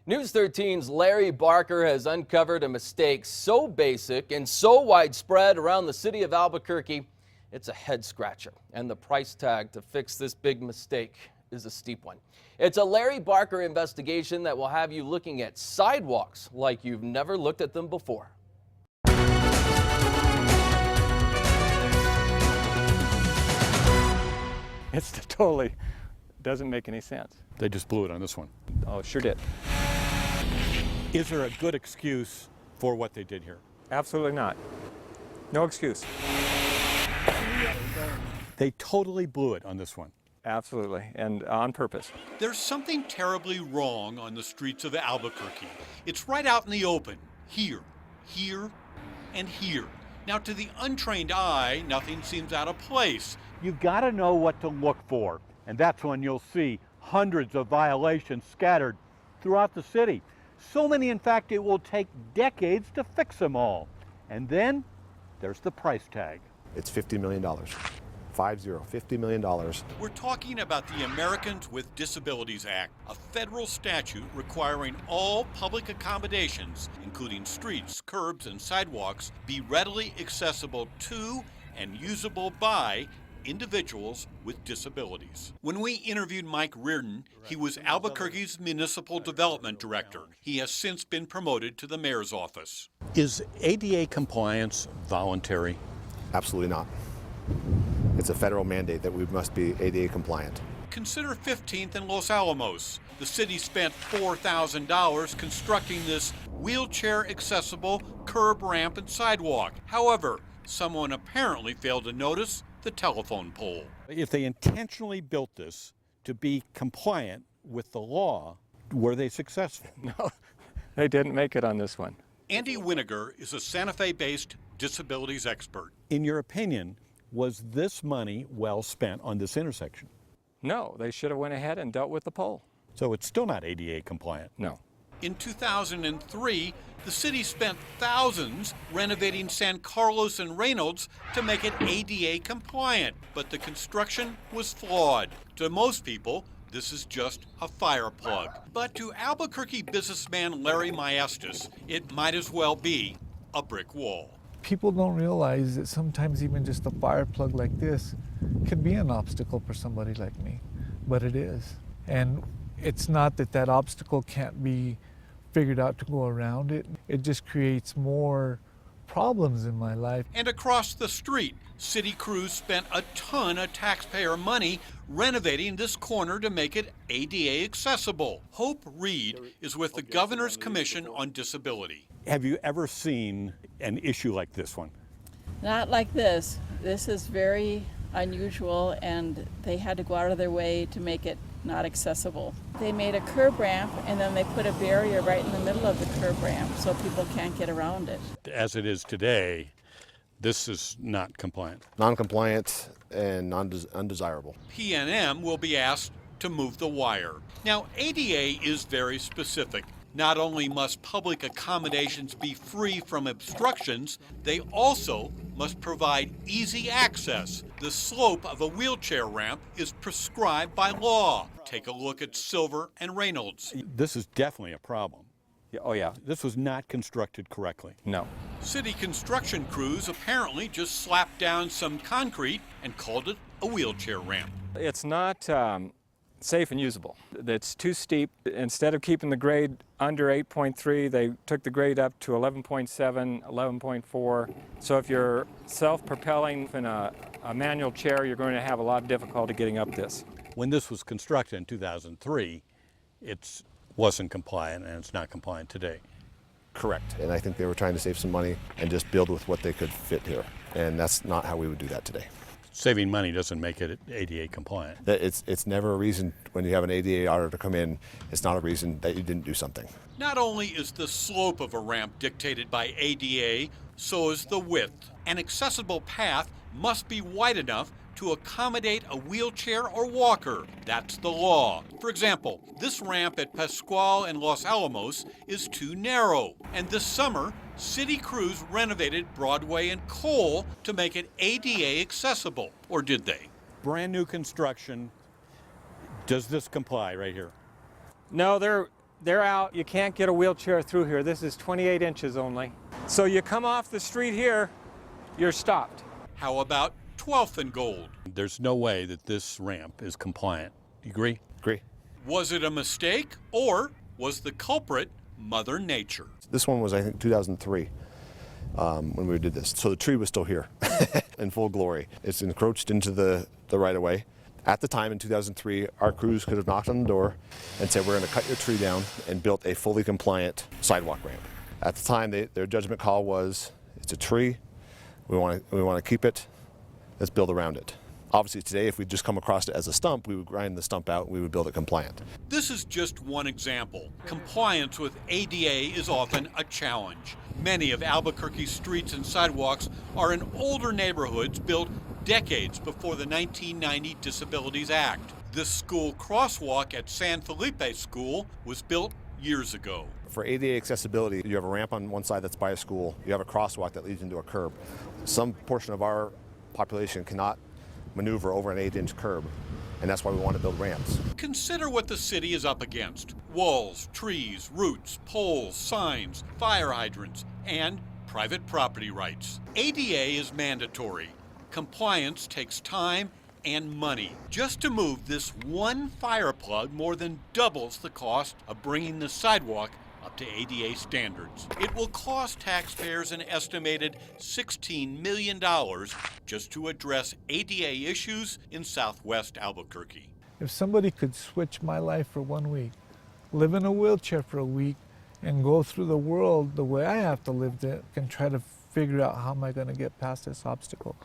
News 13's Larry Barker has uncovered a mistake so basic and so widespread around the city of Albuquerque, it's a head scratcher. And the price tag to fix this big mistake is a steep one. It's a Larry Barker investigation that will have you looking at sidewalks like you've never looked at them before. It's totally doesn't make any sense. They just blew it on this one. Oh, sure did. Is there a good excuse for what they did here? Absolutely not. No excuse. They totally blew it on this one. Absolutely, and on purpose. There's something terribly wrong on the streets of Albuquerque. It's right out in the open, here, and here. Now, to the untrained eye, nothing seems out of place. You've got to know what to look for, and that's when you'll see hundreds of violations scattered throughout the city. So many, in fact, it will take decades to fix them all. And then there's the price tag. It's $50 million. $50 million. We're talking about the Americans with Disabilities Act, a federal statute requiring all public accommodations, including streets, curbs, and sidewalks, be readily accessible to and usable by individuals with disabilities. When we interviewed Mike Reardon, he was Albuquerque's Municipal Development Director. He has since been promoted to the mayor's office. Is ADA compliance voluntary? Absolutely not. It's a federal mandate that we must be ADA compliant. Consider 15th and Los Alamos. The city spent $4,000 constructing this wheelchair-accessible curb, ramp, and sidewalk. However, someone apparently failed to notice the telephone pole. If they intentionally built this to be compliant with the law, were they successful? No, they didn't make it on this one. Andy Winiger is a Santa Fe-based disabilities expert. In your opinion, was this money well spent on this intersection? No, they should have went ahead and dealt with the pole. So it's still not ADA compliant? No. In 2003, the city spent thousands renovating San Carlos and Reynolds to make it ADA compliant, but the construction was flawed. To most people, this is just a fire plug. But to Albuquerque businessman Larry Maestas, it might as well be a brick wall. People don't realize that sometimes even just a fire plug like this can be an obstacle for somebody like me, but it is. And it's not that that obstacle can't be figured out to go around it. It just creates more problems in my life. And across the street, city crews spent a ton of taxpayer money renovating this corner to make it ADA accessible. Hope Reed is with the Governor's Commission on Disability. Have you ever seen an issue like this one? Not like this. This is very unusual, and they had to go out of their way to make it not accessible. They made a curb ramp, and then they put a barrier right in the middle of the curb ramp so people can't get around it. As it is today, this is not compliant. Non-compliant and undesirable. PNM will be asked to move the wire. Now, ADA is very specific. Not only must public accommodations be free from obstructions, they also must provide easy access. The slope of a wheelchair ramp is prescribed by law. Take a look at Silver and Reynolds. This is definitely a problem. Oh, yeah. This was not constructed correctly. No. City construction crews apparently just slapped down some concrete and called it a wheelchair ramp. It's not safe and usable. It's too steep. Instead of keeping the grade under 8.3, they took the grade up to 11.7, 11.4. So if you're self-propelling in a manual chair, you're going to have a lot of difficulty getting up this. When this was constructed in 2003, it wasn't compliant, and it's not compliant today. Correct. And I think they were trying to save some money and just build with what they could fit here. And that's not how we would do that today. Saving money doesn't make it ADA compliant. It's never a reason when you have an ADA order to come in, it's not a reason that you didn't do something. Not only is the slope of a ramp dictated by ADA, so is the width. An accessible path must be wide enough to accommodate a wheelchair or walker. That's the law. For example, this ramp at Pascual and Los Alamos is too narrow. And this summer, city crews renovated Broadway and Cole to make it ADA accessible. Or did they? Brand new construction. Does this comply right here? No, they're they're out. You can't get a wheelchair through here. This is 28 inches only. So you come off the street here, you're stopped. How about 12th and Gold? There's no way that this ramp is compliant. You agree? Agree. Was it a mistake, or was the culprit Mother Nature? This one was, I think, 2003 when we did this. So the tree was still here in full glory. It's encroached into the right of way. At the time in 2003, our crews could have knocked on the door and said, we're going to cut your tree down, and built a fully compliant sidewalk ramp. At the time, their judgment call was, it's a tree, we want to keep it, let's build around it. Obviously today, if we just come across it as a stump, we would grind the stump out, we would build it compliant. This is just one example. Compliance with ADA is often a challenge. Many of Albuquerque's streets and sidewalks are in older neighborhoods built decades before the 1990 Disabilities Act. This school crosswalk at San Felipe School was built years ago. For ADA accessibility, you have a ramp on one side that's by a school, you have a crosswalk that leads into a curb. Some portion of our population cannot maneuver over an 8-inch curb, and that's why we want to build ramps. Consider what the city is up against: walls, trees, roots, poles, signs, fire hydrants, and private property rights. ADA is mandatory. Compliance takes time and money. Just to move this one fire plug more than doubles the cost of bringing the sidewalk up to ADA standards. It will cost taxpayers an estimated $16 million just to address ADA issues in southwest Albuquerque. If somebody could switch my life for 1 week, live in a wheelchair for a week, and go through the world the way I have to live there, and try to figure out how am I going to get past this obstacle,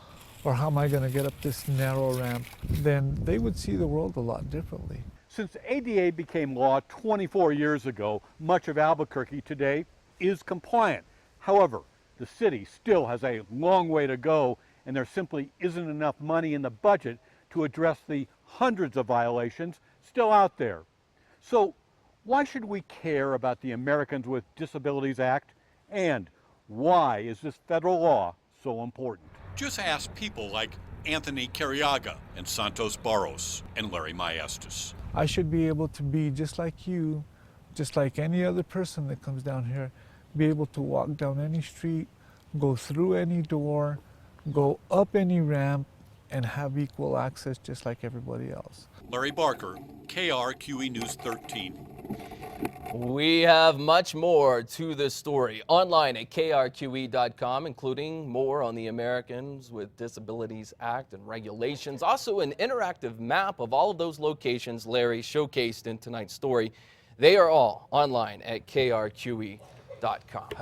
or how am I going to get up this narrow ramp, then they would see the world a lot differently. Since ADA became law 24 years ago, much of Albuquerque today is compliant. However, the city still has a long way to go, and there simply isn't enough money in the budget to address the hundreds of violations still out there. So why should we care about the Americans with Disabilities Act? And why is this federal law so important? Just ask people like Anthony Carriaga and Santos Barros and Larry Maestas. I should be able to be just like you, just like any other person that comes down here, be able to walk down any street, go through any door, go up any ramp, and have equal access just like everybody else. Larry Barker, KRQE News 13. We have much more to this story online at krqe.com, including more on the Americans with Disabilities Act and regulations. Also, an interactive map of all of those locations Larry showcased in tonight's story. They are all online at krqe.com.